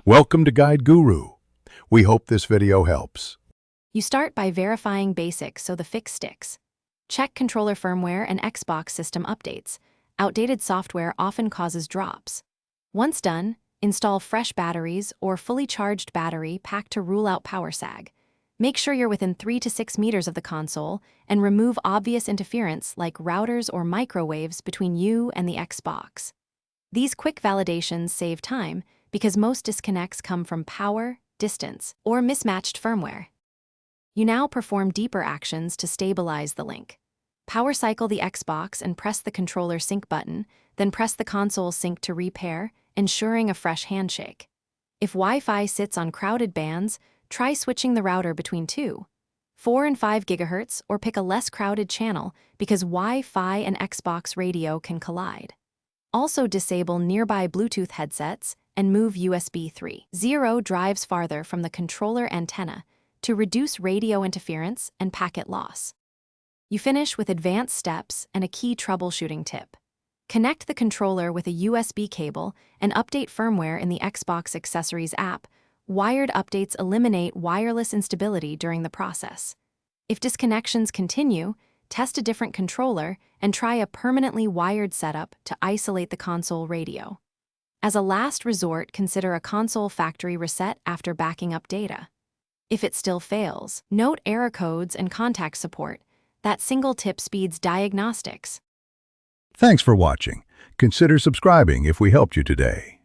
Welcome to Guide Guru. We hope this video helps. You start by verifying basics so the fix sticks. Check controller firmware and Xbox system updates. Outdated software often causes drops. Once done, install fresh batteries or fully charged battery pack to rule out power sag. Make sure you're within 3 to 6 meters of the console and remove obvious interference like routers or microwaves between you and the Xbox. These quick validations save time because most disconnects come from power, distance, or mismatched firmware. You now perform deeper actions to stabilize the link. Power cycle the Xbox and press the controller sync button, then press the console sync to repair, ensuring a fresh handshake. If Wi-Fi sits on crowded bands, try switching the router between 2, 4 and 5 GHz or pick a less crowded channel because Wi-Fi and Xbox radio can collide. Also disable nearby Bluetooth headsets and move USB 3.0 drives farther from the controller antenna to reduce radio interference and packet loss. You finish with advanced steps and a key troubleshooting tip. Connect the controller with a USB cable and update firmware in the Xbox Accessories app. Wired updates eliminate wireless instability during the process. If disconnections continue, test a different controller and try a permanently wired setup to isolate the console radio. As a last resort, consider a console factory reset after backing up data. If it still fails, note error codes and contact support. That single tip speeds diagnostics. Thanks for watching. Consider subscribing if we helped you today.